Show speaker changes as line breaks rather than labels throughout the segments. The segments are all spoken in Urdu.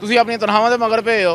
ਤੁਸੀਂ ਆਪਣੀ ਤਨਖਾਹਾਂ ਦੇ ਮਗਰ ਪਏ ਹੋ।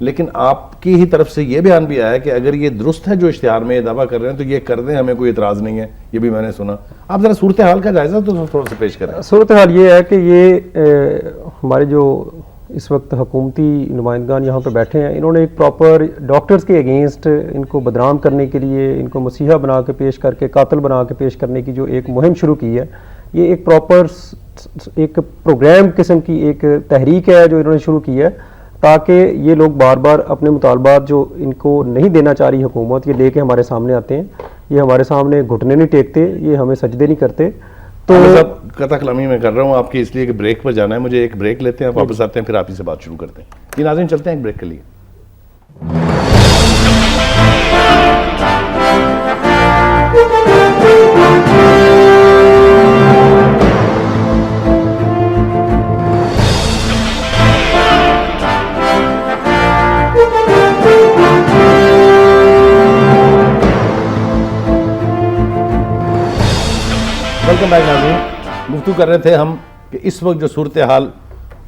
لیکن آپ کی ہی طرف سے یہ بیان بھی آیا کہ اگر یہ درست ہے جو اشتہار میں یہ دعویٰ کر رہے ہیں تو یہ کر دیں, ہمیں کوئی اعتراض نہیں ہے, یہ بھی میں نے سنا. آپ ذرا صورتحال کا جائزہ تو تھوڑا سا پیش کریں.
صورتحال یہ ہے کہ یہ ہمارے جو اس وقت حکومتی نمائندگان یہاں پہ بیٹھے ہیں, انہوں نے ایک پراپر ڈاکٹرز کے اگینسٹ ان کو بدنام کرنے کے لیے, ان کو مسیحا بنا کے پیش کر کے, قاتل بنا کے پیش کرنے کی جو ایک مہم شروع کی ہے, یہ ایک پراپر ایک پروگرام قسم کی ایک تحریک ہے جو انہوں نے شروع کی ہے, تاکہ یہ لوگ بار بار اپنے مطالبات جو ان کو نہیں دینا چاہ رہی حکومت, یہ لے کے ہمارے سامنے آتے ہیں. یہ ہمارے سامنے گھٹنے نہیں ٹیکتے, یہ ہمیں سجدے نہیں کرتے. تو
قطع کلامی میں کر رہا ہوں آپ کی اس لیے کہ بریک پر جانا ہے مجھے, ایک بریک لیتے ہیں, واپس آتے ہیں, پھر آپ ہی سے بات شروع کرتے ہیں. یہ ناظرین چلتے ہیں ایک بریک کے لیے. ویلکم بیک ناظرین. گفتگو کر رہے تھے ہم کہ اس وقت جو صورتحال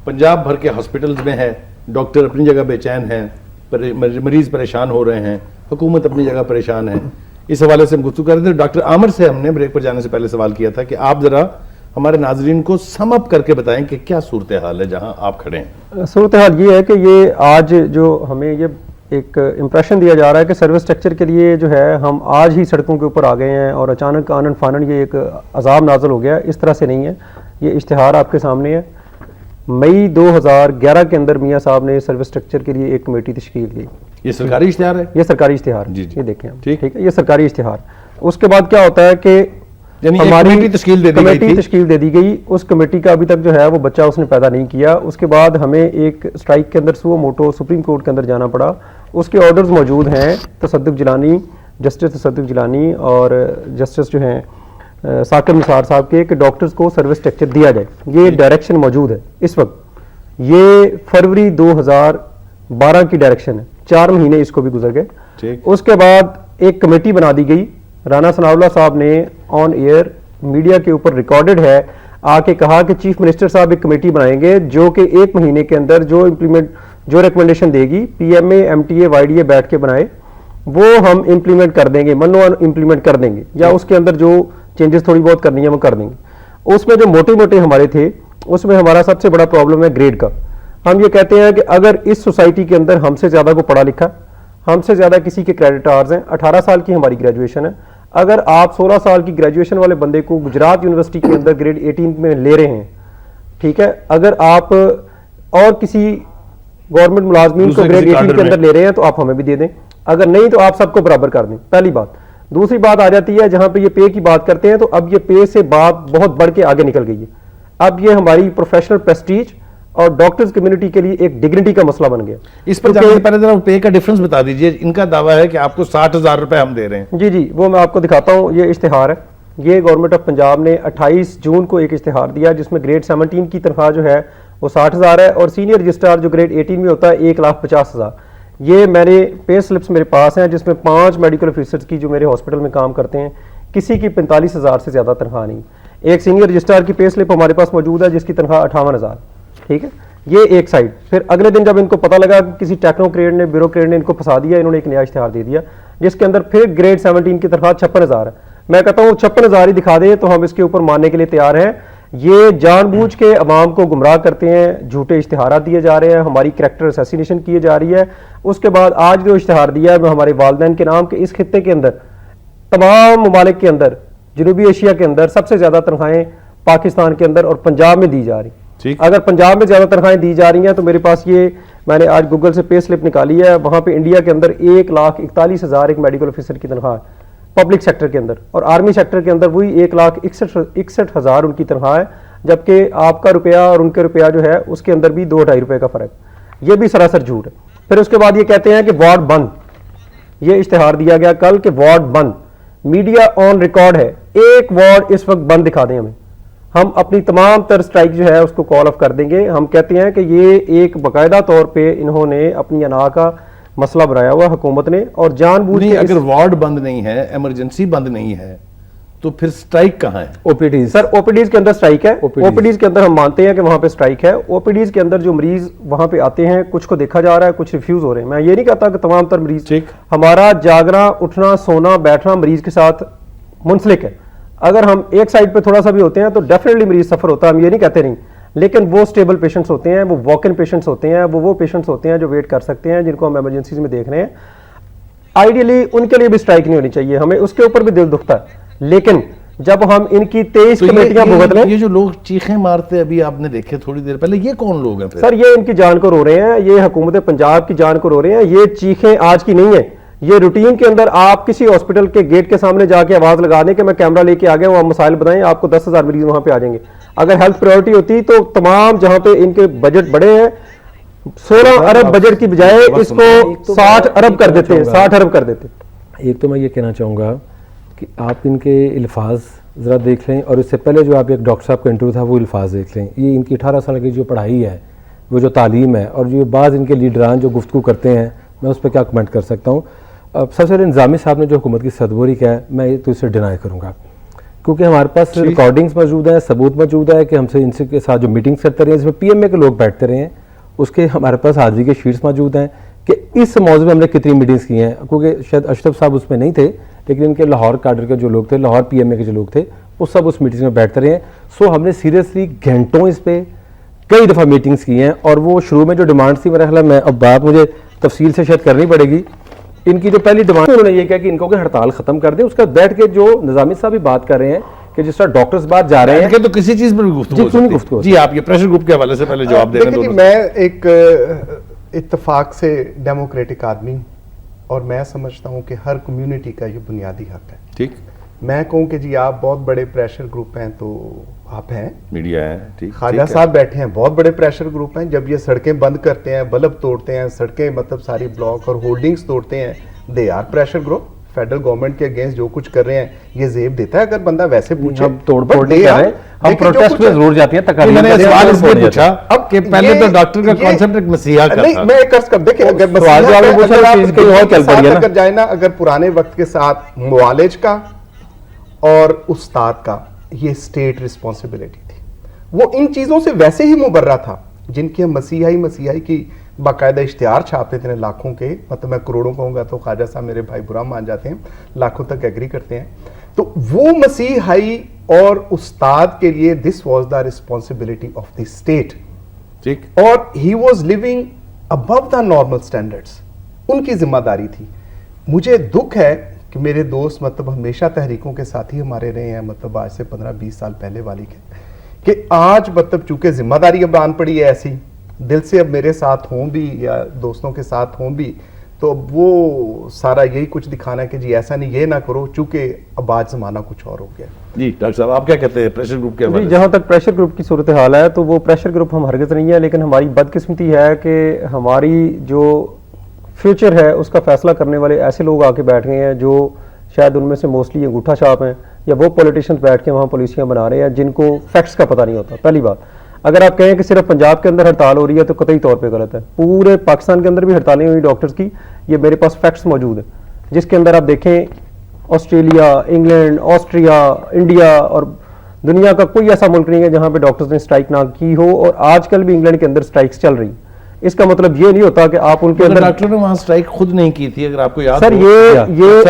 پنجاب بھر کے ہاسپٹلز میں ہے, ڈاکٹر اپنی جگہ بے چین ہیں, مریض پریشان ہو رہے ہیں, حکومت اپنی جگہ پریشان ہے, اس حوالے سے ہم گفتگو کر رہے تھے. ڈاکٹر عامر سے ہم نے بریک پر جانے سے پہلے سوال کیا تھا کہ آپ ذرا ہمارے ناظرین کو سم اپ کر کے بتائیں کہ کیا صورتحال ہے جہاں آپ کھڑے ہیں.
صورتحال یہ ہے کہ یہ آج جو ہمیں یہ ایک امپریشن دیا جا رہا ہے کہ سروس اسٹرکچر کے لیے جو ہے ہم آج ہی سڑکوں کے اوپر آ گئے ہیں اور اچانک آنن فانن یہ ایک عذاب نازل ہو گیا. اس طرح سے نہیں ہے. یہ اشتہار آپ کے سامنے ہے. مئی 2011 کے اندر میاں صاحب نے سروس اسٹرکچر کے لیے ایک کمیٹی تشکیل کی.
یہ سرکاری اشتہار ہے؟
یہ سرکاری اشتہار,
جی
یہ دیکھیں ٹھیک ہے, یہ سرکاری اشتہار. اس کے بعد کیا ہوتا ہے کہ
ہماری کمیٹی
تشکیل دے دی گئی. اس کمیٹی کا ابھی تک جو ہے وہ بچہ اس نے پیدا نہیں کیا. اس کے بعد ہمیں ایک اسٹرائک کے اندر سو موٹو سپریم کورٹ کے اندر جانا پڑا. اس کے آرڈرز موجود ہیں تصدق جیلانی, جسٹس تصدق جیلانی اور جسٹس جو ہیں ثاقب نثار صاحب کے, کہ ڈاکٹرز کو سروس اسٹرکچر دیا جائے. یہ ڈائریکشن موجود ہے اس وقت. یہ فروری 2012 کی ڈائریکشن ہے. 4 مہینے اس کو بھی گزر گئے. اس کے بعد ایک کمیٹی بنا دی گئی. رانا ثناء اللہ صاحب نے آن ایئر میڈیا کے اوپر ریکارڈڈ ہے آ کے کہا کہ چیف منسٹر صاحب ایک کمیٹی بنائیں گے جو کہ 1 مہینے کے اندر جو ریکمنڈیشن دے گی, P M A, M T A, Y D A بیٹھ کے بنائے, وہ ہم امپلیمنٹ کر دیں گے, امپلیمنٹ کر دیں گے, یا اس کے اندر جو چینجز تھوڑی بہت کرنی ہے وہ کر دیں گے. اس میں جو موٹے ہمارے تھے, اس میں ہمارا سب سے بڑا پرابلم ہے گریڈ کا. ہم یہ کہتے ہیں کہ اگر اس سوسائٹی کے اندر ہم سے زیادہ کو پڑھا لکھا, ہم سے زیادہ کسی کے کریڈٹ آورز ہیں, 18 سال کی ہماری گریجویشن ہے, اگر آپ 16 سال کی گریجویشن والے بندے کو گجرات یونیورسٹی کے اندر گریڈ 18 میں لے رہے ہیں, ٹھیک ہے, اگر آپ اور کسی گورنمنٹ ملازمین کو گریڈ 18 کے اندر لے رہے ہیں تو آپ ہمیں بھی دے دیں, اگر نہیں تو آپ سب کو برابر کر دیں. پہلی بات. دوسری بات آ جاتی ہے جہاں پہ یہ پے کی بات کرتے ہیں, تو اب یہ پے سے بات بہت بڑھ کے آگے نکل گئی ہے. اب یہ ہماری پروفیشنل پریسٹیج اور ڈاکٹرز کمیونٹی کے لیے ایک ڈگنیٹی کا مسئلہ بن گیا.
اس پر جانے سے پہلے ذرا پے کا ڈیفرنس بتا دیجئے. ان کا دعویٰ ہے کہ آپ کو 60,000 روپے ہم دے رہے ہیں.
جی وہ میں آپ کو دکھاتا ہوں. یہ اشتہار ہے. یہ گورنمنٹ آف پنجاب نے 28 جون کو ایک اشتہار دیا جس میں گریڈ 17 کی تنخواہ جو ہے وہ 60,000 ہے, اور سینئر رجسٹرار جو گریڈ 18 میں ہوتا ہے 1,50,000. یہ میرے پے سلپس میرے پاس ہیں جس میں 5 میڈیکل آفیسرز کی جو میرے ہاسپٹل میں کام کرتے ہیں, کسی کی 45,000 سے زیادہ تنخواہ نہیں. ایک سینئر رجسٹرار کی پے سلپ ہمارے پاس موجود ہے جس کی تنخواہ 58,000. ٹھیک ہے, یہ ایک سائڈ. پھر اگلے دن جب ان کو پتہ لگا کہ کسی ٹیکنوکریٹ نے, بیوروکریٹ نے ان کو پھنسا دیا, انہوں نے ایک نیا اشتہار دے دیا جس کے اندر پھر گریڈ 17 کی تنخواہ 56,000 ہے. میں کہتا ہوں 56,000 ہی دکھا دیں تو ہم اس کے اوپر ماننے کے لیے تیار ہیں. یہ جان بوجھ کے عوام کو گمراہ کرتے ہیں, جھوٹے اشتہارات دیے جا رہے ہیں, ہماری کریکٹر اسیسینیشن کیے جا رہی ہے. اس کے بعد آج جو اشتہار دیا ہے وہ ہمارے والدین کے نام کے اس خطے کے اندر, تمام ممالک کے اندر, جنوبی ایشیا کے اندر سب سے زیادہ تنخواہیں پاکستان کے اندر اور پنجاب میں دی جا رہی. اگر پنجاب میں زیادہ تنخواہیں دی جا رہی ہیں تو میرے پاس یہ میں نے آج گوگل سے پے سلپ نکالی ہے, وہاں پہ انڈیا کے اندر 1,41,000 ایک میڈیکل آفیسر کی تنخواہ ہے پبلک سیکٹر کے اندر, اور آرمی سیکٹر کے اندر وہی 1,61,000 ان کی تنخواہ ہے, جبکہ آپ کا روپیہ اور ان کے روپیہ جو ہے اس کے اندر بھی 2-2.5 روپے کا فرق. یہ بھی سراسر جھوٹ ہے. پھر اس کے بعد یہ کہتے ہیں کہ وارڈ بند. یہ اشتہار دیا گیا کل کہ وارڈ بند, میڈیا آن ریکارڈ ہے, ایک وارڈ اس وقت بند دکھا دیں ہمیں, ہم اپنی تمام تر اسٹرائک جو ہے اس کو کال آف کر دیں گے. ہم کہتے ہیں کہ یہ ایک باقاعدہ طور پہ انہوں نے اپنی انا کا مسئلہ بنایا ہوا حکومت نے, اور جان بوجھ کے
اگر وارڈ بند نہیں ہے, ایمرجنسی بند نہیں ہے, تو پھر اسٹرائک کہاں ہے؟
OPDs
سر OPDs کے اندر اسٹرائک ہے. OPDs کے اندر ہم مانتے ہیں کہ وہاں پہ اسٹرائک ہے. OPDs کے اندر جو مریض وہاں پہ آتے ہیں کچھ کو دیکھا جا رہا ہے, کچھ ریفیوز ہو رہے ہیں. میں یہ نہیں کہتا کہ تمام تر مریض, ہمارا جاگنا اٹھنا سونا بیٹھنا مریض کے ساتھ منسلک ہے. اگر ہم ایک سائڈ پہ تھوڑا سا بھی ہوتے ہیں تو ڈیفینیٹلی مریض سفر ہوتا ہے, ہم یہ نہیں کہتے نہیں, لیکن وہ اسٹیبل پیشنٹس ہوتے ہیں, وہ واک ان پیشنٹس ہوتے ہیں, وہ پیشنٹس ہوتے ہیں جو ویٹ کر سکتے ہیں, جن کو ہم ایمرجنسیز میں دیکھ رہے ہیں. آئیڈیلی ان کے لیے بھی اسٹرائک نہیں ہونی چاہیے, ہمیں اس کے اوپر بھی دل دکھتا ہے. لیکن جب ہم ان کی 23 کمیٹیاں بھگت لیں,
یہ جو لوگ چیخیں مارتے ابھی آپ نے دیکھے تھوڑی دیر پہلے, یہ کون لوگ ہیں
سر؟ یہ ان کی جان کو رو رہے ہیں, یہ حکومت پنجاب کی جان کو رو رہے ہیں. یہ چیخیں آج کی نہیں ہیں, یہ روٹین کے اندر آپ کسی ہاسپٹل کے گیٹ کے سامنے جا کے آواز لگا دیں کہ میں کیمرہ لے کے آ گیا ہوں, آپ مسائل بتائیں, آپ کو 10,000 مریض وہاں پہ آ جائیں گے. اگر ہیلتھ پرائیورٹی ہوتی تو تمام جہاں پہ ان کے بجٹ بڑے ہیں 16 ارب بجٹ کی بجائے اس کو 60 ارب کر دیتے ہیں, 60 ارب کر دیتے.
ایک تو میں یہ کہنا چاہوں گا کہ آپ ان کے الفاظ ذرا دیکھ لیں, اور اس سے پہلے جو آپ ایک ڈاکٹر صاحب کا انٹرویو تھا وہ الفاظ دیکھ لیں. یہ ان کی 18 سال کی جو پڑھائی ہے, وہ جو تعلیم ہے, اور جو بعض ان کے لیڈران جو گفتگو کرتے ہیں, میں اس پہ کیا کمنٹ کر سکتا ہوں. سب سے پہلے انتظامیہ صاحب نے جو حکومت کی سربراہی کیا ہے, میں تو اسے ڈینائی کروں گا, کیونکہ ہمارے پاس ریکارڈنگز موجود ہیں, ثبوت موجود ہے کہ ہم سے ان سے کے ساتھ جو میٹنگز کرتے رہے ہیں, اس میں PMA کے لوگ بیٹھتے رہے ہیں, اس کے ہمارے پاس حاضری کے شیٹس موجود ہیں کہ اس موضوع میں ہم نے کتنی میٹنگز کی ہیں. کیونکہ شاید اشرف صاحب اس میں نہیں تھے, لیکن ان کے لاہور کاڈر کے جو لوگ تھے, لاہور PMA کے جو لوگ تھے, وہ سب اس میٹنگ میں بیٹھتے رہے ہیں. سو ہم نے سیریسلی گھنٹوں اس پہ کئی دفعہ میٹنگز کی ہیں. اور وہ شروع میں جو ڈیمانڈس تھی, میرا خیال ہے میں اب بات مجھے تفصیل سے شاید کرنی پڑے گی, ان کی جو پہلی ڈیمانڈ انہوں نے یہ کہا کہ ان کو کہ ہڑتال ختم کر دیں. اس کا بیٹھ کے جو نظامی صاحب بھی بات کر رہے ہیں کہ جس طرح ڈاکٹرز بات جا رہے ہیں
تو کسی چیز پر بھی گفتگو. جی آپ یہ پریشر گروپ کے حوالے سے پہلے جواب دے رہے ہیں.
میں ایک اتفاق سے ڈیموکریٹک آدمی, اور میں سمجھتا ہوں کہ ہر کمیونٹی کا یہ بنیادی حق ہے.
ٹھیک,
میں کہوں کہ جی آپ بہت بڑے پریشر گروپ ہیں تو آپ ہیں,
میڈیا ہے, ٹھیک,
خواجہ صاحب بیٹھے ہیں, بہت بڑے پریشر گروپ ہیں. جب یہ سڑکیں بند کرتے ہیں, بلب توڑتے ہیں, سڑکیں مطلب ساری بلاک اور ہولڈنگز توڑتے ہیں, they are pressure group. Federal government کے اگینسٹ جو کچھ کر رہے ہیں یہ زیب دیتا ہے. اگر بندہ ویسے پوچھے,
ہم توڑ پھوڑ نہیں کر رہے, ہم پروٹیسٹ میں ضرور جاتے ہیں, تقاریر
میں نے سوال اس لیے پوچھا اب کہ پہلے تو ڈاکٹر کا کانسیپٹ ایک مسیحا کا تھا.
میں ایک عرض کر دیکھیں, اگر مسیحا اگر جائے نا, اگر پرانے وقت کے ساتھ معالج کا اور استاد کا یہ اسٹیٹ رسپانسبلٹی تھی, وہ ان چیزوں سے ویسے ہی مبرہ تھا جن کی ہم مسیحائی کی باقاعدہ اشتہار چھاپتے تھے لاکھوں کے, مطلب میں کروڑوں کہوں گا تو خواجہ صاحب میرے بھائی برا مان جاتے ہیں, لاکھوں تک ایگری کرتے ہیں. تو وہ مسیحائی اور استاد کے لیے this was the responsibility of the state, اور he was living above the normal standards, ان کی ذمہ داری تھی. مجھے دکھ ہے کہ میرے دوست مطلب ہمیشہ تحریکوں کے ساتھی ہمارے رہے ہیں, مطلب آج سے 15-20 سال پہلے والی کے, کہ آج مطلب چونکہ ذمہ داری اب آن پڑی ہے ایسی, دل سے اب میرے ساتھ ہوں بھی یا دوستوں کے ساتھ ہوں بھی, تو وہ سارا یہی کچھ دکھانا ہے کہ جی ایسا نہیں, یہ نہ کرو, چونکہ اب آج زمانہ کچھ اور ہو گیا.
جی ڈاکٹر صاحب آپ کیا کہتے ہیں پریشر گروپ کے حوالے سے؟
جہاں تک پریشر گروپ کی صورتحال ہے تو وہ پریشر گروپ ہم ہرگز نہیں ہے, لیکن ہماری بدقسمتی ہے کہ ہماری جو فیوچر ہے اس کا فیصلہ کرنے والے ایسے لوگ آ کے بیٹھ گئے ہیں جو شاید ان میں سے موسٹلی انگوٹھا چھاپ ہیں, یا وہ پولیٹیشنز بیٹھ کے وہاں پالیسیاں بنا رہے ہیں جن کو فیکٹس کا پتہ نہیں ہوتا. پہلی بات, اگر آپ کہیں کہ صرف پنجاب کے اندر ہڑتال ہو رہی ہے تو قطعی طور پہ غلط ہے. پورے پاکستان کے اندر بھی ہڑتالیں ہوئی ڈاکٹرز کی, یہ میرے پاس فیکٹس موجود ہیں, جس کے اندر آپ دیکھیں آسٹریلیا, انگلینڈ, آسٹریا, انڈیا اور دنیا کا کوئی ایسا ملک نہیں ہے جہاں پہ ڈاکٹرز نے اسٹرائک نہ کی ہو, اور آج کل بھی انگلینڈ کے اندر اسٹرائکس چل رہی. اس کا مطلب یہ نہیں ہوتا کہ آپ ان کے اندر,
ڈاکٹر نے وہاں اسٹرائک خود نہیں کی تھی, اگر آپ کو یاد
سر یہ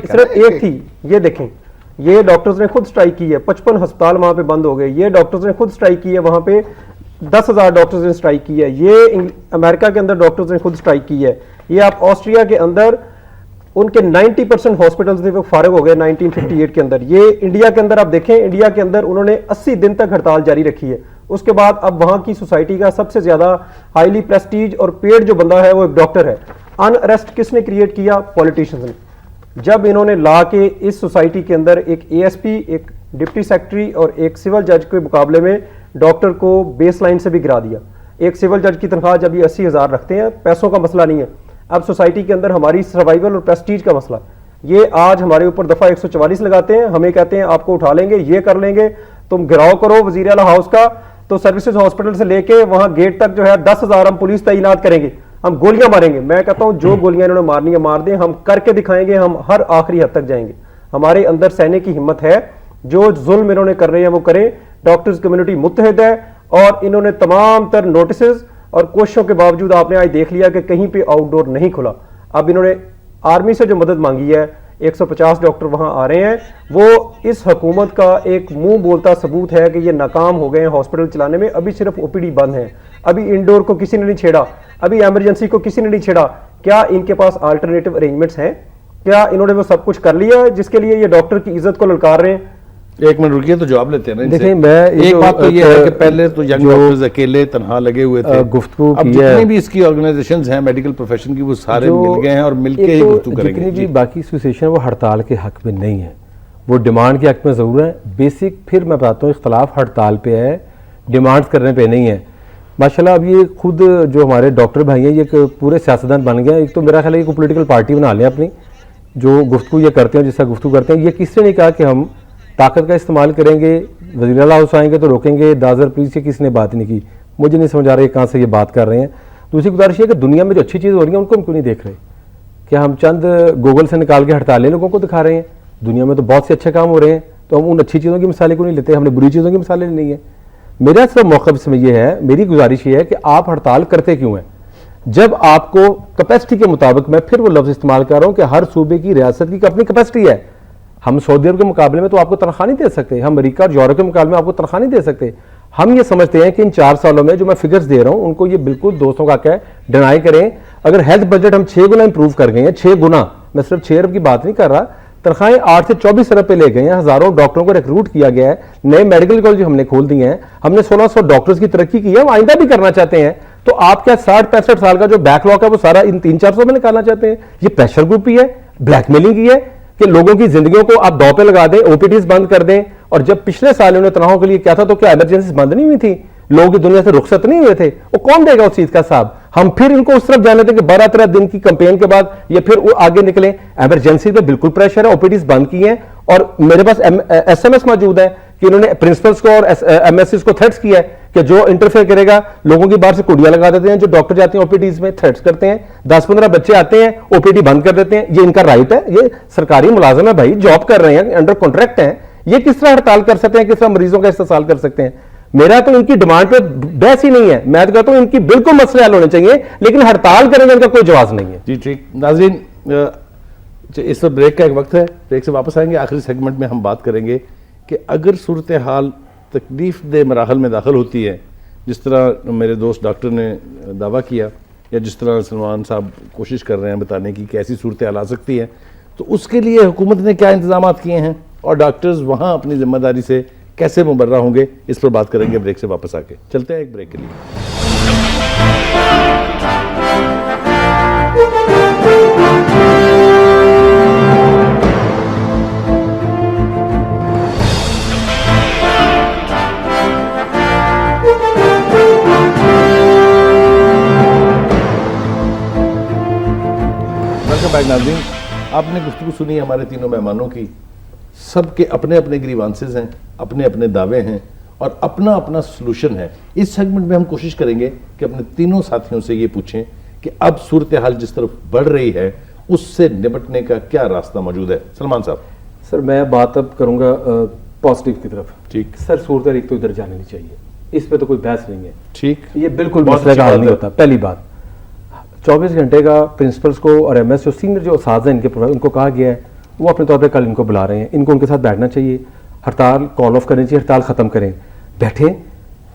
صرف ایک تھی, یہ دیکھیں یہ ڈاکٹرز نے خود اسٹرائک کی ہے, 55 ہسپتال وہاں پہ بند ہو گئے, یہ ڈاکٹرز نے خود اسٹرائک کی ہے, وہاں پہ 10,000 ڈاکٹرز نے اسٹرائک کی ہے, یہ امریکہ کے اندر ڈاکٹرز نے خود اسٹرائک کی ہے, یہ آپ آسٹریا کے اندر ان کے 90% ہاسپٹلز تھے وہ فارغ ہو گئے 1958 کے اندر. یہ انڈیا کے اندر آپ دیکھیں, انڈیا کے اندر انہوں نے 80 دن تک ہڑتال جاری رکھی ہے. اس کے بعد اب وہاں کی سوسائٹی کا سب سے زیادہ ہائیلی پریسٹیج اور پیڈ جو بندہ ہے وہ ایک ڈاکٹر ہے. ان اریسٹ کس نے کریٹ کیا؟ پولیٹیشنز نے. جب انہوں نے لا کے اس سوسائٹی کے اندر ایک ASP, ایک ڈپٹی سیکرٹری اور ایک سول جج کے مقابلے میں ڈاکٹر کو بیس لائن سے بھی گرا دیا. ایک سول جج کی تنخواہ جب یہ 80,000 رکھتے ہیں, پیسوں کا مسئلہ نہیں ہے, اب سوسائٹی کے اندر ہماری سروائیول اور پریسٹیج کا مسئلہ. یہ آج ہمارے اوپر دفعہ 144 لگاتے ہیں, ہمیں کہتے ہیں آپ کو اٹھا لیں گے, یہ کر لیں گے, تم گراؤ کرو وزیر اعلیٰ ہاؤس کا, تو سروسز ہاسپٹل سے لے کے وہاں گیٹ تک جو ہے 10,000 ہم پولیس تعینات کریں گے. ہم گولیاں ماریں گے. میں کہتا ہوں جو گولیاں انہوں نے مارنی ہے مار دیں, ہم کر کے دکھائیں گے, ہم ہر آخری حد تک جائیں گے. ہمارے اندر سہنے کی ہمت ہے, جو ظلم انہوں نے کر رہے ہیں وہ کریں. ڈاکٹرز کمیونٹی متحد ہے اور انہوں نے تمام تر نوٹسز اور کوششوں کے باوجود آپ نے آج دیکھ لیا کہ کہیں پہ آؤٹ ڈور نہیں کھلا. اب انہوں نے آرمی سے جو مدد مانگی ہے, 150 ڈاکٹر وہاں آ رہے ہیں, وہ اس حکومت کا ایک منہ بولتا ثبوت ہے کہ یہ ناکام ہو گئے ہیں ہاسپٹل چلانے میں. ابھی صرف او پی ڈی بند ہیں, ابھی انڈور کو کسی نے نہیں چھیڑا, ابھی ایمرجنسی کو کسی نے نہیں چھیڑا. کیا ان کے پاس آلٹرنیٹو ارینجمنٹس ہیں؟ کیا انہوں نے وہ سب کچھ کر لیا ہے جس کے لیے یہ ڈاکٹر کی عزت کو للکار رہے ہیں؟
ایک منٹ رکیے تو جواب لیتے ہیں.
دیکھیں میں
ایک بات تو یہ ہے کہ پہلے تو ینگ ڈاکٹرز اکیلے تنہا لگے ہوئے تھے,
گفتگو
اب جتنی بھی اس کی آرگنائزیشنز ہیں میڈیکل پروفیشن کی وہ سارے مل گئے ہیں اور مل کے ہی گفتگو کریں گے.
جتنی بھی باقی ایسوسیشن وہ ہڑتال کے حق میں نہیں ہے, وہ ڈیمانڈ کے حق میں ضرور ہے. بیسک پھر میں بتاتا ہوں اختلاف ہڑتال پہ ہے, ڈیمانڈ کرنے پہ نہیں ہے. ماشاءاللہ اب یہ خود جو ہمارے ڈاکٹر بھائی ہیں یہ ایک پورے سیاستدان بن گئے ہیں. ایک تو میرا خیال ہے کہ پولیٹیکل پارٹی بنا لیں اپنی, جو گفتگو یہ کرتے ہیں جس طرح گفتگو کرتے ہیں. یہ کس نے نہیں کہا کہ ہم طاقت کا استعمال کریں گے, وزیر اعلیٰ ہاؤس آئیں گے تو روکیں گے, دازر پولیس کی کس نے بات نہیں کی. مجھے نہیں سمجھ آ رہا ہے کہاں سے یہ بات کر رہے ہیں. دوسری گزارش یہ کہ دنیا میں جو اچھی چیز ہو رہی ہیں ان کو ہم کیوں نہیں دیکھ رہے؟ کیا ہم چند گوگل سے نکال کے ہڑتالیں لوگوں کو دکھا رہے ہیں؟ دنیا میں تو بہت سے اچھے کام ہو رہے ہیں, تو ہم ان اچھی چیزوں کی مثالیں کیوں نہیں لیتے؟ ہم نے بری چیزوں کی مثالیں لینی ہے. میرا صرف موقف اس میں یہ ہے, میری گزارش یہ ہے کہ آپ ہڑتال کرتے کیوں ہیں؟ جب آپ کو کیپیسٹی کے مطابق, میں پھر وہ لفظ استعمال کر رہا ہوں کہ ہر صوبے کی ریاست کی اپنی کیپیسٹی ہے. ہم سعودی عرب کے مقابلے میں تو آپ کو تنخواہ نہیں دے سکتے, ہم امریکہ اور یورپ کے مقابلے میں آپ کو تنخواہ نہیں دے سکتے. ہم یہ سمجھتے ہیں کہ ان 4 سالوں میں جو میں فگرز دے رہا ہوں ان کو یہ بالکل دوستوں کا ہے ڈینائی کریں. اگر ہیلتھ بجٹ ہم 6 گنا امپروو کر گئے ہیں, 6 گنا, میں صرف 6 ارب کی بات نہیں کر رہا, تنخواہیں 8 سے 24 ارب پہ لے گئے ہیں, ہزاروں ڈاکٹروں کو ریکروٹ کیا گیا ہے, نئے میڈیکل کالج ہم نے کھول دیے ہیں, ہم نے 1600 ڈاکٹرز کی ترقی کی ہے, ہم آئندہ بھی کرنا چاہتے ہیں. تو آپ کیا 60-65 سال کا جو بیک لاگ ہے وہ سارا ان 300-400 میں نکالنا چاہتے ہیں؟ یہ پریشر گروپ ہی ہے, بلیک میلنگ ہی ہے کہ لوگوں کی زندگیوں کو آپ دو پہ لگا دیں, او پی ڈیز بند کر دیں. اور جب پچھلے سال انہوں نے تنہاؤں کے لیے کیا تھا تو کیا ایمرجنسیز بند نہیں ہوئی تھی؟ لوگوں کی دنیا سے رخصت نہیں ہوئے تھے؟ وہ کون دے گا اس چیز کا حساب؟ ہم پھر ان کو اس طرف جانے دیں کہ 12-13 دن کی کمپین کے بعد یہ پھر آگے نکلیں. ایمرجنسی پہ بالکل پریشر ہے, او پی ڈیز بند کی ہیں, اور میرے پاس ایس ایم ایس موجود ہے کہ انہوں نے پرنسپلس کو اور ایم ایس سیز کو تھریٹس کیا ہے کہ جو انٹرفیئر کرے گا لوگوں کی باہر سے کڑیاں لگا دیتے ہیں. جو ڈاکٹر جاتے ہیں او پی ڈیز میں تھریٹس کرتے ہیں, 10-15 بچے آتے ہیں او پی ڈی بند کر دیتے ہیں. یہ ان کا رائٹ ہے, یہ سرکاری ملازم ہے بھائی, جاب کر رہے ہیں, انڈر کانٹریکٹ ہیں. یہ کس طرح ہڑتال کر سکتے ہیں, کس طرح مریضوں کا استحصال کر سکتے ہیں؟ میرا تو ان کی ڈیمانڈ پہ بحث ہی نہیں ہے. میں تو کہتا ہوں ان کی بالکل مسئلے حل ہونے چاہیے, لیکن ہڑتال کرنے کا ان کا کوئی جواز نہیں ہے.
جی ٹھیک. ناظرین, اس وقت بریک کا ایک وقت ہے, بریک سے واپس آئیں گے. آخری سیگمنٹ میں ہم بات کریں گے کہ اگر صورتحال تکلیف دہ مراحل میں داخل ہوتی ہے, جس طرح میرے دوست ڈاکٹر نے دعویٰ کیا, یا جس طرح سلمان صاحب کوشش کر رہے ہیں بتانے کی کہ ایسی صورتحال آ سکتی ہے, تو اس کے لیے حکومت نے کیا انتظامات کیے ہیں اور ڈاکٹرز وہاں اپنی ذمہ داری سے کیسے مبرہ ہوں گے, اس پر بات کریں گے بریک سے واپس آ کے. چلتے ہیں ایک بریک کے لیے. ناظرین, آپ نے گفتگو سنی ہمارے تینوں مہمانوں کی. سب کے اپنے اپنے گریوانسز ہیں, اپنے اپنے دعوے ہیں اور اپنا اپنا سلوشن ہے. اس سیگمنٹ میں ہم کوشش کریں گے کہ اپنے تینوں ساتھیوں سے یہ پوچھیں کہ اب صورتحال جس طرف بڑھ رہی ہے اس سے نپٹنے کا کیا راستہ موجود ہے. سلمان صاحب.
سر میں بات اب کروں گا پازیٹیو کی طرف.
ٹھیک
سر, صورتحال ایک تو ادھر جانے نہیں چاہیے, اس پہ تو کوئی بحث نہیں ہے.
ٹھیک,
یہ بالکل مسئلہ کا حل نہیں ہوتا. پہلی بات, 24 گھنٹے کا پرنسپلس کو اور ایم ایس جو سینئر جو اساتذہ ہیں ان کو کہا گیا ہے, وہ اپنے طور پہ کل ان کو بلا رہے ہیں. ان کو ان کے ساتھ بیٹھنا چاہیے, ہڑتال کال آف کرنی چاہیے, ہڑتال ختم کریں, بیٹھیں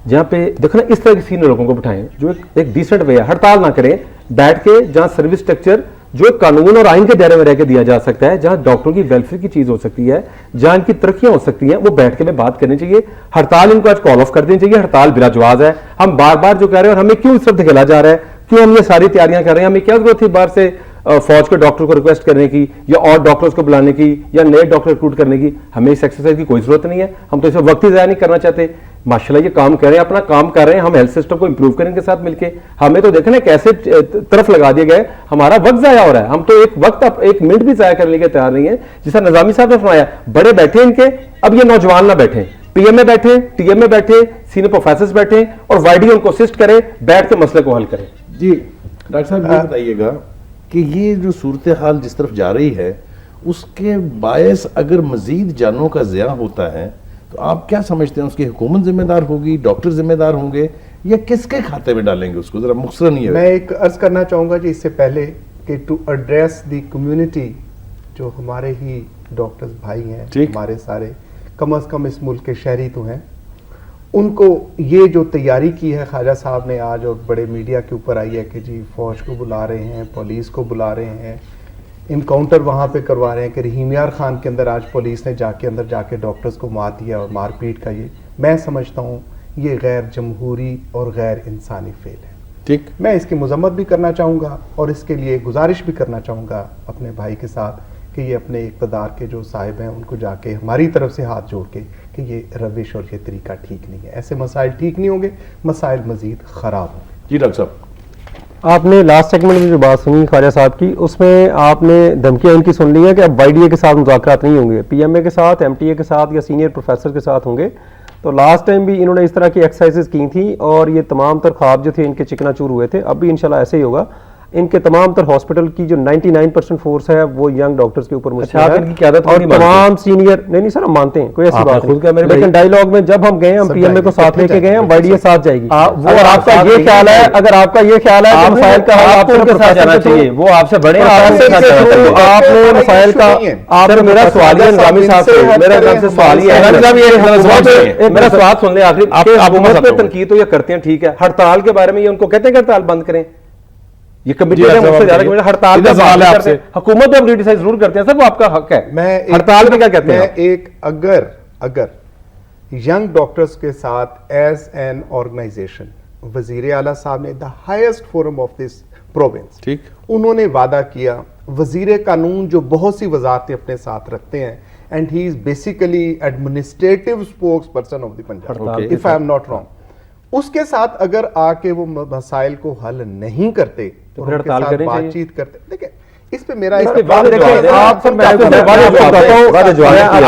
جہاں پہ دیکھو نا اس طرح کے سینئر لوگوں کو بٹھائیں جو ایک ڈیسنٹ وے ہے. ہڑتال نہ کریں, بیٹھ کے جہاں سروس اسٹرکچر جو قانون اور آئین کے دائرے میں رہ کے دیا جا سکتا ہے, جہاں ڈاکٹروں کی ویلفیئر کی چیز ہو سکتی ہے, جہاں ان کی ترقیاں ہو سکتی ہیں, وہ بیٹھ کے میں بات کرنی چاہیے. ہڑتال ان کو آج کال آف کر دینی چاہیے. ہڑتال بلا جواز ہے. ہم بار بار جو کہہ رہے ہیں, اور ہمیں کیوں اس طرف دھکیلا جا رہا ہے, کیوں ہم یہ ساری تیاریاں کر رہے ہیں, ہمیں کیا ضرورت تھی باہر سے فوج کے ڈاکٹر کو ریکویسٹ کرنے کی یا اور ڈاکٹرز کو بلانے کی یا نئے ڈاکٹر ریکروٹ کرنے کی؟ ہمیں اس ایکسرسائز کی کوئی ضرورت نہیں ہے. ہم تو اسے وقت ہی ضائع نہیں کرنا چاہتے. ماشاءاللہ یہ کام کر رہے ہیں, اپنا کام کر رہے ہیں. ہم ہیلتھ سسٹم کو امپروو کریں کے ساتھ مل کے. ہمیں تو دیکھیں کیسے طرف لگا دیے گئے, ہمارا وقت ضائع ہو رہا ہے. ہم تو ایک وقت ایک منٹ بھی ضائع کرنے کے تیار نہیں ہے. جیسا نظامی صاحب نے فرمایا, بڑے بیٹھے ان کے, اب یہ نوجوان نہ بیٹھیں, پی ایم میں بیٹھے, ٹی ایم میں بیٹھے, سینئر پروفیسرز بیٹھیں اور وائی ڈی ان کو اسسٹ کریں, بیٹھ کے مسئلے کو حل کریں.
جی ڈاکٹر صاحب یہ بتائیے گا کہ یہ جو صورتحال جس طرف جا رہی ہے اس کے باعث اگر مزید جانوں کا ضیاع ہوتا ہے تو آپ کیا سمجھتے ہیں اس کی حکومت ذمہ دار ہوگی, ڈاکٹر ذمہ دار ہوں گے, یا کس کے کھاتے میں ڈالیں گے اس کو؟ ذرا مختصراً یہ
میں ایک عرض کرنا چاہوں گا جی اس سے پہلے کہ ٹو ایڈریس دی کمیونٹی, جو ہمارے ہی ڈاکٹرز بھائی ہیں, ہمارے سارے کم از کم اس ملک کے شہری تو ہیں, ان کو یہ جو تیاری کی ہے خواجہ صاحب نے آج اور بڑے میڈیا کے اوپر آئی ہے کہ جی فوج کو بلا رہے ہیں, پولیس کو بلا رہے ہیں, انکاؤنٹر وہاں پہ کروا رہے ہیں کہ رحیم یار خان کے اندر آج پولیس نے اندر جا کے ڈاکٹرز کو مار دیا اور مار پیٹ کا, یہ میں سمجھتا ہوں یہ غیر جمہوری اور غیر انسانی فعل ہے.
ٹھیک,
میں اس کی مذمت بھی کرنا چاہوں گا اور اس کے لیے گزارش بھی کرنا چاہوں گا اپنے بھائی کے ساتھ کہ یہ اپنے اقتدار کے جو صاحب ہیں ان کو جا کے ہماری طرف سے ہاتھ جوڑ کے کہ یہ روش اور یہ طریقہ ٹھیک نہیں ہے, ایسے مسائل ٹھیک نہیں ہوں گے, مسائل مزید خراب ہوں گے.
جی ڈاکٹر صاحب,
آپ نے لاسٹ سیگمنٹ میں جو بات سنی خواجہ صاحب کی, اس میں آپ نے دھمکیاں ان کی سن لی ہیں کہ اب وائی ڈی اے کے ساتھ مذاکرات نہیں ہوں گے, پی ایم اے کے ساتھ, ایم ٹی اے کے ساتھ یا سینئر پروفیسر کے ساتھ ہوں گے. تو لاسٹ ٹائم بھی انہوں نے اس طرح کی ایکسرسائزز کی تھیں اور یہ تمام تر خواب جو تھے ان کے چکنا چور ہوئے تھے. اب بھی انشاءاللہ ایسے ہی ہوگا. ان کے تمام تر ہاسپٹل کی جو 99% فورس ہے وہ ینگ ڈاکٹرز کے اوپر مشتمل ہے اور تمام سینئر نہیں سر ہم مانتے ہیں, کوئی ایسی بات نہیں, لیکن ڈائیلاگ میں جب ہم گئے ہم پی ایم اے کو ساتھ لے کے گئے, ہم وائی ڈی اے ساتھ جائے گی. وہ آپ کا یہ خیال ہے, اگر آپ کا یہ خیال ہے کہ مسائل کا حل آپ کے ساتھ جانا چاہیے, وہ آپ سے بڑے آپ نے مسائل کا, آپ نے میرا سوال ہے نظامی صاحب سے, میرا طرف سے سوال یہ ہے, میرا سوال سن لیں آخری, آپ حکومت پہ تنقید تو یہ کرتے ہیں ٹھیک ہے, ہڑتال کے بارے میں یہ ان کو کہتے ہیں کہ ہڑتال بند کریں, یہ کمیٹی ہڑتال کا سوال ہے آپ سے, حکومت پہ ہم کریٹیسائز ضرور کرتے ہیں سر, وہ آپ کا حق ہے, ہڑتال میں کیا کہتے ہیں؟
ایک اگر ینگ ڈاکٹرز کے ساتھ ایز این آرگنائزیشن وزیر اعلیٰ صاحب نے the highest forum of this province, ٹھیک, انہوں نے وعدہ کیا, وزیر قانون جو بہت سی وزارتیں اپنے ساتھ رکھتے ہیں and he is basically administrative spokesperson of the Punjab if I am not wrong, اس کے ساتھ اگر آ کے وہ مسائل کو حل نہیں کرتے تو ان کے ساتھ بات چیت کرتے, دیکھیں اس پہ میرا
آپ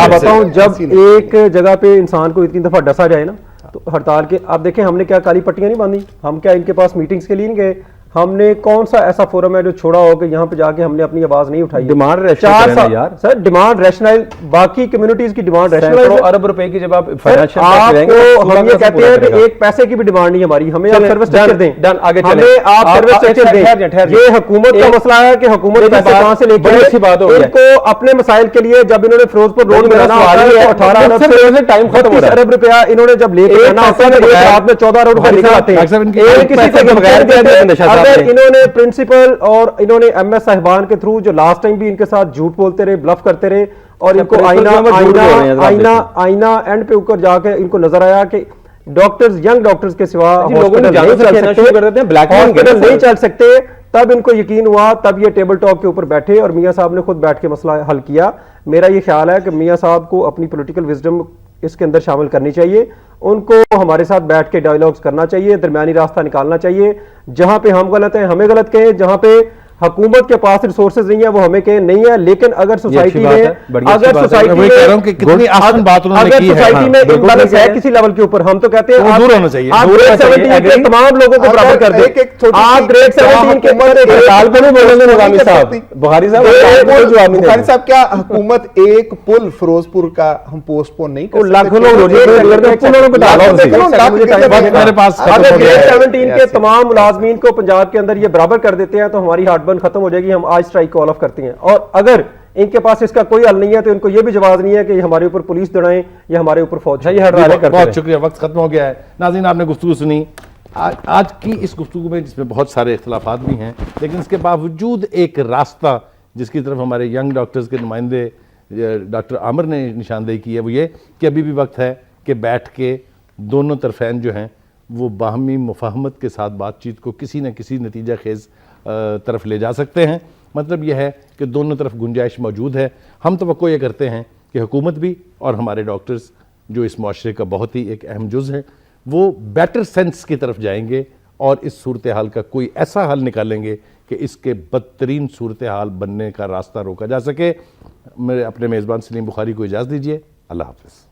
بتاؤں, جب ایک جگہ پہ انسان کو اتنی دفعہ ڈسا جائے نا تو ہڑتال کے, آپ دیکھیں ہم نے کیا کالی پٹیاں نہیں باندھی, ہم کیا ان کے پاس میٹنگز کے لیے نہیں گئے, ہم نے کون سا ایسا فورم ہے جو چھوڑا ہو کہ یہاں پہ جا کے ہم نے اپنی آواز نہیں اٹھائی؟ ڈیمانڈ ریشنل یار سر, ڈیمانڈ ریشنل, باقی کمیونٹیز کی ڈیمانڈ ریشنل, ارب روپے کی جب آپ فائنینشیل ہم یہ کہتے ہیں کہ ایک پیسے کی بھی ڈیمانڈ نہیں ہماری, ہمیں آپ سروس اسٹرکچر دیں, ہمیں آپ سروس اسٹرکچر دیں. یہ حکومت کا مسئلہ ہے کہ حکومت پیسے کہاں سے لے کے ان کو اپنے مسائل کے لیے, جب انہوں نے فیروز پور روڈ بنانا ہے 18 ارب روپیہ انہوں نے جب لے کے آنا ہوتا ہے, رات میں 14 روڈ پر نکلتے ہیں, کسی سے بغیر انہوں نے پرنسپل اور انہوں نے ایم ایس صاحبان کے تھرو جو لاسٹ ٹائم بھی ان کے ساتھ جھوٹ بولتے رہے, بلف کرتے رہے, اور ان کو آئینہ اینڈ پہ اوپر جا کے ان کو نظر آیا کہ ڈاکٹرز, ینگ ڈاکٹرز کے سوا ہاسپٹل نہیں چل سکتے, تب ان کو یقین ہوا, تب یہ ٹیبل ٹاک کے اوپر بیٹھے اور میاں صاحب نے خود بیٹھ کے مسئلہ حل کیا. میرا یہ خیال ہے کہ میاں صاحب کو اپنی پولیٹیکل وزڈم اس کے اندر شامل کرنی چاہیے, ان کو ہمارے ساتھ بیٹھ کے ڈائیلاگز کرنا چاہیے, درمیانی راستہ نکالنا چاہیے, جہاں پہ ہم غلط ہیں ہمیں غلط کہیں, جہاں پہ حکومت کے پاس ریسورسز نہیں ہے وہ ہمیں کہیں نہیں ہے, لیکن اگر سوسائٹی میں امبیلنس ہے کسی لیول کے اوپر, ہم تو کہتے ہیں آپ گریڈ 17 کے تمام لوگوں کو برابر کر دیں, آپ گریڈ 17 کے
بخاری صاحب کیا حکومت ایک پل فیروز پور کا ہم پوسٹ پون نہیں کر
سکتے؟ کے تمام ملازمین کو پنجاب کے اندر یہ برابر کر دیتے ہیں تو ہماری ہارٹ برن ختم ہو جائے گی, ہم آج اسٹرائک کو آل آف کرتے ہیں. اور اگر ان کے پاس اس کا کوئی حل نہیں ہے تو ان کو یہ بھی جواز نہیں ہے کہ ہمارے اوپر پولیس دوڑائیں یا ہمارے اوپر فوج.
بہت شکریہ, وقت ختم ہو گیا ہے. ناظرین آپ نے گفتگو سنی, آج کی اس گفتگو میں جس میں بہت سارے اختلافات بھی ہیں, لیکن اس کے باوجود ایک راستہ جس کی طرف ہمارے ینگ ڈاکٹرز کے نمائندے ڈاکٹر عامر نے نشاندہی کی ہے وہ یہ کہ ابھی بھی وقت ہے کہ بیٹھ کے دونوں طرفین جو ہیں وہ باہمی مفاہمت کے ساتھ بات چیت کو کسی نہ کسی نتیجہ خیز طرف لے جا سکتے ہیں. مطلب یہ ہے کہ دونوں طرف گنجائش موجود ہے. ہم توقع یہ کرتے ہیں کہ حکومت بھی اور ہمارے ڈاکٹرز جو اس معاشرے کا بہت ہی ایک اہم جز ہے وہ بیٹر سینس کی طرف جائیں گے اور اس صورتحال کا کوئی ایسا حل نکالیں گے کہ اس کے بدترین صورتحال بننے کا راستہ روکا جا سکے. میرے اپنے میزبان سلیم بخاری کو اجازت دیجیے. اللہ حافظ.